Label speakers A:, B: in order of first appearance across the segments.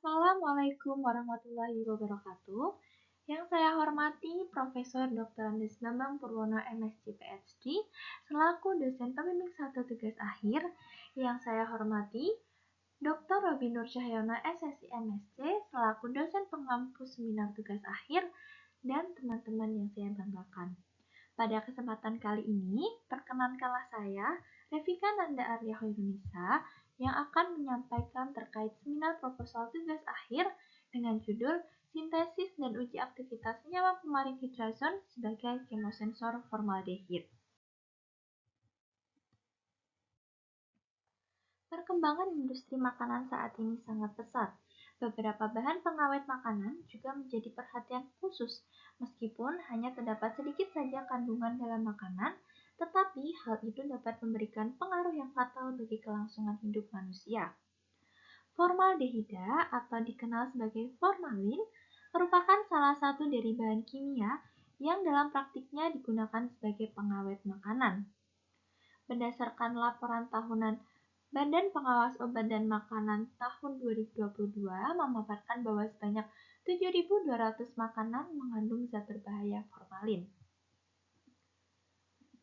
A: Assalamualaikum warahmatullahi wabarakatuh. Yang saya hormati Profesor Dr. Andes Bambang Purwono MSc PhD selaku dosen pembimbing satu tugas akhir. Yang saya hormati Dr. Robi Nur Cahyono SSI MSc selaku dosen pengampu seminar tugas akhir dan teman-teman yang saya banggakan. Pada kesempatan kali ini, perkenankanlah saya, Revika Nanda Arya Hoirunisa, yang akan menyampaikan terkait seminar proposal tugas akhir dengan judul Sintesis dan Uji Aktivitas Senyawa Kumarin Hydrazon sebagai Chemosensor Formaldehid. Perkembangan industri makanan saat ini sangat pesat. Beberapa bahan pengawet makanan juga menjadi perhatian khusus, meskipun hanya terdapat sedikit saja kandungan dalam makanan, tetapi hal itu dapat memberikan pengaruh yang fatal bagi kelangsungan hidup manusia. Formaldehida atau dikenal sebagai formalin merupakan salah satu dari bahan kimia yang dalam praktiknya digunakan sebagai pengawet makanan. Berdasarkan laporan tahunan Badan Pengawas Obat dan Makanan tahun 2022 memaparkan bahwa sebanyak 7.200 makanan mengandung zat berbahaya formalin.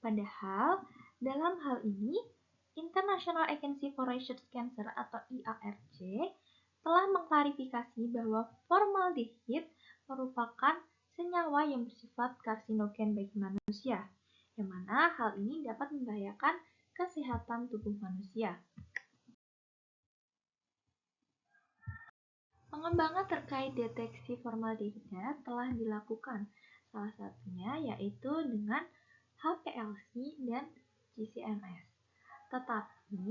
A: Padahal, dalam hal ini, International Agency for Research Cancer atau IARC telah mengklarifikasi bahwa formaldehid merupakan senyawa yang bersifat karsinogen bagi manusia, yang mana hal ini dapat membahayakan kesehatan tubuh manusia. Pengembangan terkait deteksi formaldehida telah dilakukan, salah satunya yaitu dengan HPLC dan GCMS. Tetapi,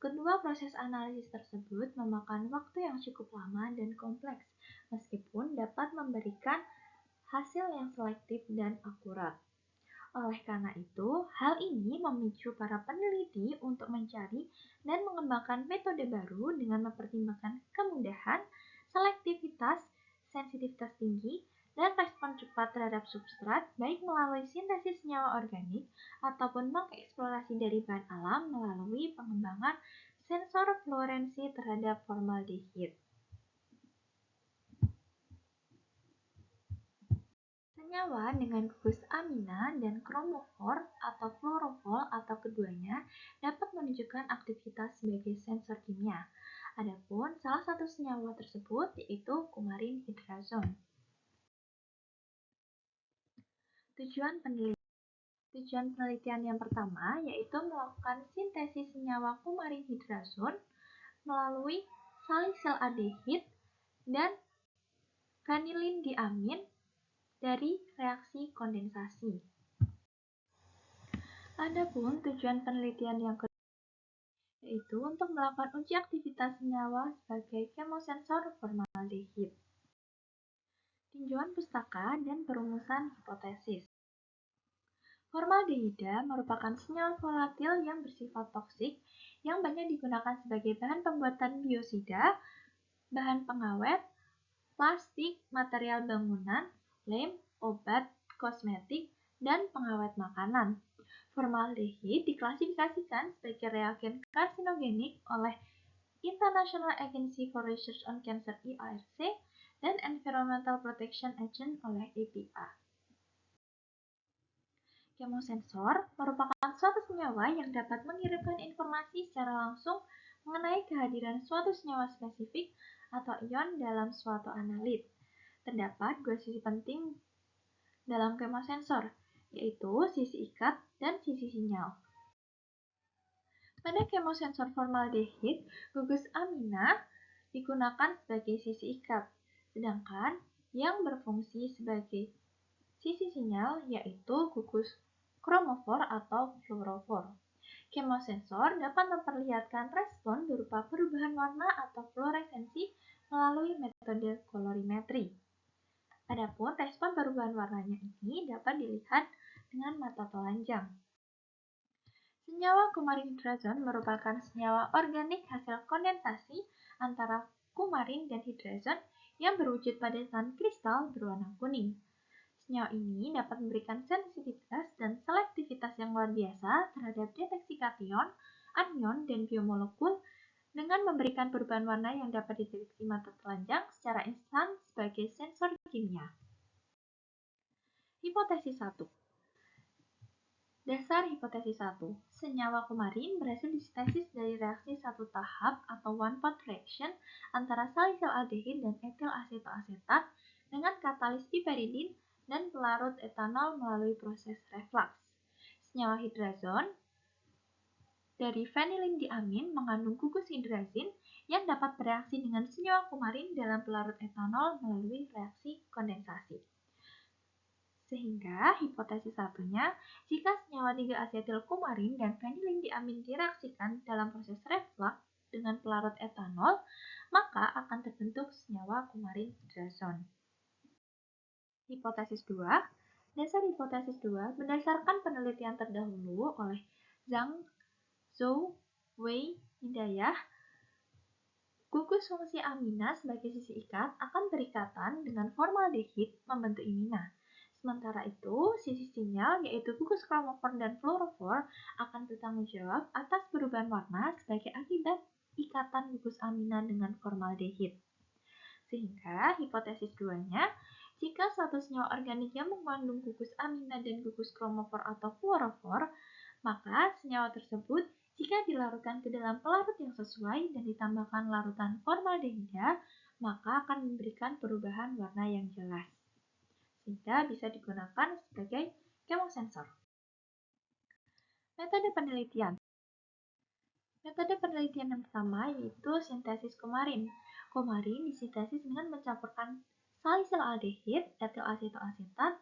A: kedua proses analisis tersebut memakan waktu yang cukup lama dan kompleks, meskipun dapat memberikan hasil yang selektif dan akurat. Oleh karena itu, hal ini memicu para peneliti untuk mencari dan mengembangkan metode baru dengan mempertimbangkan kemudahan, selektivitas, sensitivitas tinggi, dan respon cepat terhadap substrat, baik melalui sintesis senyawa organik ataupun mengeksplorasi dari bahan alam melalui pengembangan sensor fluorensi terhadap formaldehid. Senyawa dengan gugus amina dan kromofor atau fluorofol atau keduanya dapat menunjukkan aktivitas sebagai sensor kimia. Adapun salah satu senyawa tersebut yaitu kumarin hydrazon. Tujuan penelitian yang pertama yaitu melakukan sintesis senyawa kumarin hydrazon melalui salisylaldehyde dan kanilin diamin dari reaksi kondensasi. Adapun tujuan penelitian yang kedua yaitu untuk melakukan uji aktivitas senyawa sebagai chemosensor formaldehid. Tinjauan pustaka dan perumusan hipotesis. Formaldehida merupakan senyawa volatil yang bersifat toksik yang banyak digunakan sebagai bahan pembuatan biosida, bahan pengawet, plastik, material bangunan, lem, obat, kosmetik, dan pengawet makanan. Formaldehid diklasifikasikan sebagai reagen karsinogenik oleh International Agency for Research on Cancer IARC dan Environmental Protection Agent oleh EPA. Chemosensor merupakan suatu senyawa yang dapat mengirimkan informasi secara langsung mengenai kehadiran suatu senyawa spesifik atau ion dalam suatu analit. Terdapat dua sisi penting dalam chemosensor, yaitu sisi ikat dan sisi sinyal. Pada chemosensor formaldehid, gugus amina digunakan sebagai sisi ikat, sedangkan yang berfungsi sebagai sisi sinyal yaitu gugus kromofor atau fluorofor. Chemosensor dapat memperlihatkan respon berupa perubahan warna atau fluoresensi melalui metode kolorimetri. Adapun respon perubahan warnanya ini dapat dilihat dengan mata telanjang. Senyawa kumarin hydrazon merupakan senyawa organik hasil kondensasi antara kumarin dan hydrazon yang berwujud padatan kristal berwarna kuning. Senyawa ini dapat memberikan sensitivitas dan selektivitas yang luar biasa terhadap deteksi kation, anion, dan biomolekul dengan memberikan perubahan warna yang dapat dideteksi mata telanjang secara instan sebagai sensor kimia. Hipotesis 1. Dasar hipotesis 1. Senyawa kumarin berhasil disintesis dari reaksi satu tahap atau one-pot reaction antara salisil-aldehid dan etil asetoasetat dengan katalis piperidin dan pelarut etanol melalui proses reflux. Senyawa hidrazon dari fenilindiamin mengandung gugus hidrazin yang dapat bereaksi dengan senyawa kumarin dalam pelarut etanol melalui reaksi kondensasi. Sehingga hipotesis satunya, jika senyawa 3-asetil kumarin dan fenilindiamin direaksikan dalam proses reflux dengan pelarut etanol, maka akan terbentuk senyawa kumarin hidrazon. Hipotesis 2. Dasar hipotesis 2 berdasarkan penelitian terdahulu oleh Zhang, Zhou, Wei, Hidayah, gugus fungsi amina sebagai sisi ikat akan berikatan dengan formaldehid membentuk imina. Sementara itu, sisi sinyal yaitu gugus kromofor dan fluorofor akan bertanggung jawab atas perubahan warna sebagai akibat ikatan gugus amina dengan formaldehid. Sehingga hipotesis 2-nya, jika suatu senyawa organik yang mengandung gugus amina dan gugus kromofor atau fluorofor, maka senyawa tersebut jika dilarutkan ke dalam pelarut yang sesuai dan ditambahkan larutan formaldehida, maka akan memberikan perubahan warna yang jelas. Sehingga bisa digunakan sebagai chemosensor. Metode penelitian. Metode penelitian yang pertama yaitu sintesis kumarin. Kumarin disintesis dengan mencampurkan salisil-aldehid, etil asetoasetat,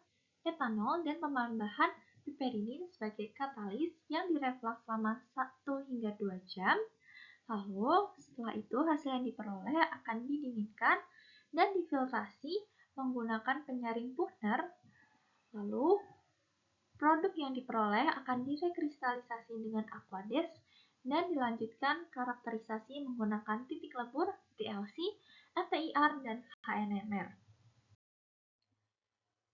A: etanol, dan penambahan piperidin sebagai katalis yang direflux selama 1 hingga 2 jam. Lalu setelah itu hasil yang diperoleh akan didinginkan dan difiltrasi menggunakan penyaring Buchner. Lalu produk yang diperoleh akan direkristalisasi dengan aqueous dan dilanjutkan karakterisasi menggunakan titik lebur, TLC, FTIR, dan HNMR.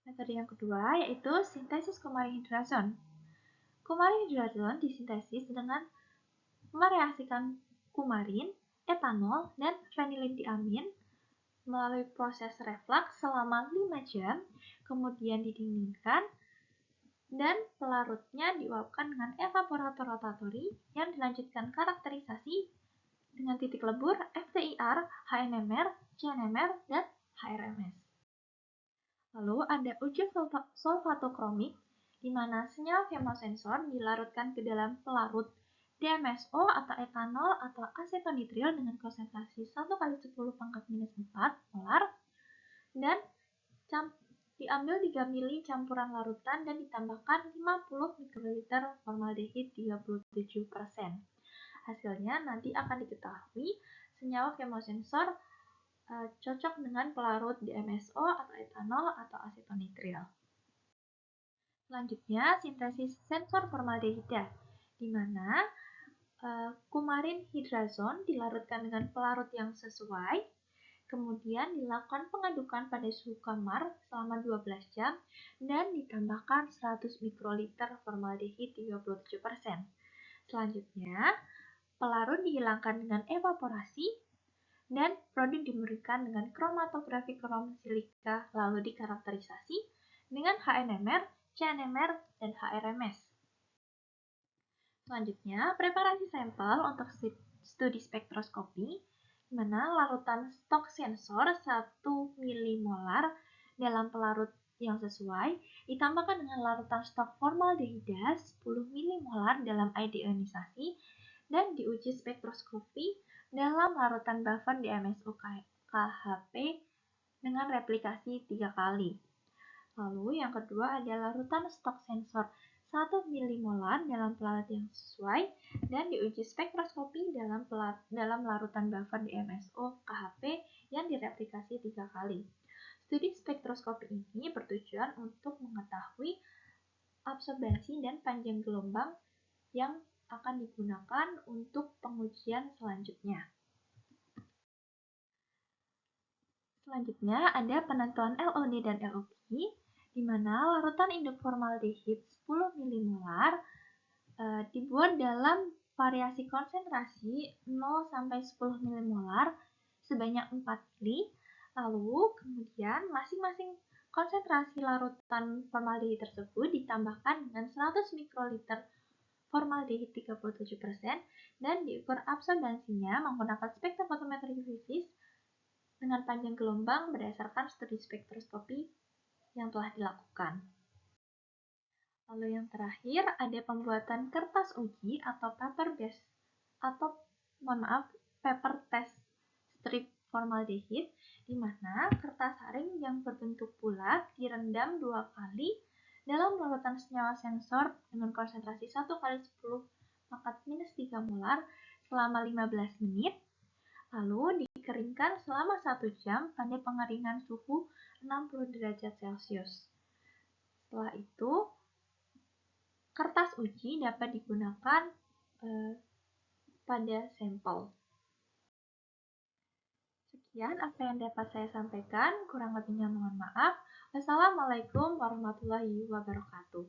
A: Metode yang kedua yaitu sintesis kumarin hidrazon. Kumarin hidrazon disintesis dengan mereaksikan kumarin, etanol, dan fenilindiamin melalui proses reflux selama 5 jam, kemudian didinginkan, dan pelarutnya diuapkan dengan evaporator rotatory yang dilanjutkan karakterisasi dengan titik lebur, FTIR, HNMR, CNMR, dan HRMS. Lalu ada uji solvatokromik, di mana senyawa chemosensor dilarutkan ke dalam pelarut DMSO atau etanol atau asetonitril dengan konsentrasi 1 × 10⁻⁴ molar dan diambil 3 mili campuran larutan dan ditambahkan 50 mikroliter formaldehid 37%. Hasilnya nanti akan diketahui senyawa chemosensor cocok dengan pelarut DMSO atau etanol atau asetonitril. Selanjutnya, sintesis sensor formaldehida, di mana kumarin hidrazon dilarutkan dengan pelarut yang sesuai, kemudian dilakukan pengadukan pada suhu kamar selama 12 jam dan ditambahkan 100 mikroliter formaldehid 37%. Selanjutnya, pelarut dihilangkan dengan evaporasi dan produk diberikan dengan kromatografi krom silika lalu dikarakterisasi dengan HNMR, CNMR, dan HRMS. Selanjutnya, preparasi sampel untuk studi spektroskopi, di mana larutan stok sensor 1 milimolar dalam pelarut yang sesuai ditambahkan dengan larutan stok formaldehida 10 milimolar dalam air deionisasi dan diuji spektroskopi dalam larutan buffer DMSO KHP dengan replikasi 3 kali. Lalu yang kedua adalah larutan stok sensor 1 milimolar dalam pelarut yang sesuai dan diuji spektroskopi dalam larutan buffer DMSO KHP yang direplikasi 3 kali. Studi spektroskopi ini bertujuan untuk mengetahui absorbensi dan panjang gelombang yang akan digunakan untuk pengujian selanjutnya. Selanjutnya ada penentuan LOD dan LOQ, di mana larutan induk formaldehid 10 milimolar dibuat dalam variasi konsentrasi 0–10 milimolar sebanyak 4 kali, lalu kemudian masing-masing konsentrasi larutan formaldehid tersebut ditambahkan dengan 100 mikroliter formaldehid 37% dan diukur absorbansinya menggunakan spektrofotometri fisis dengan panjang gelombang berdasarkan studi spektroskopi yang telah dilakukan. Lalu yang terakhir ada pembuatan kertas uji atau paper test strip formaldehid, di mana kertas saring yang berbentuk bulat direndam 2 kali dalam larutan senyawa sensor dengan konsentrasi 1×10⁻³ molar selama 15 menit, lalu dikeringkan selama 1 jam pada pengeringan suhu 60 derajat Celcius. Setelah itu, kertas uji dapat digunakan pada sampel. Sekian apa yang dapat saya sampaikan, kurang lebihnya mohon maaf. Wassalamualaikum warahmatullahi wabarakatuh.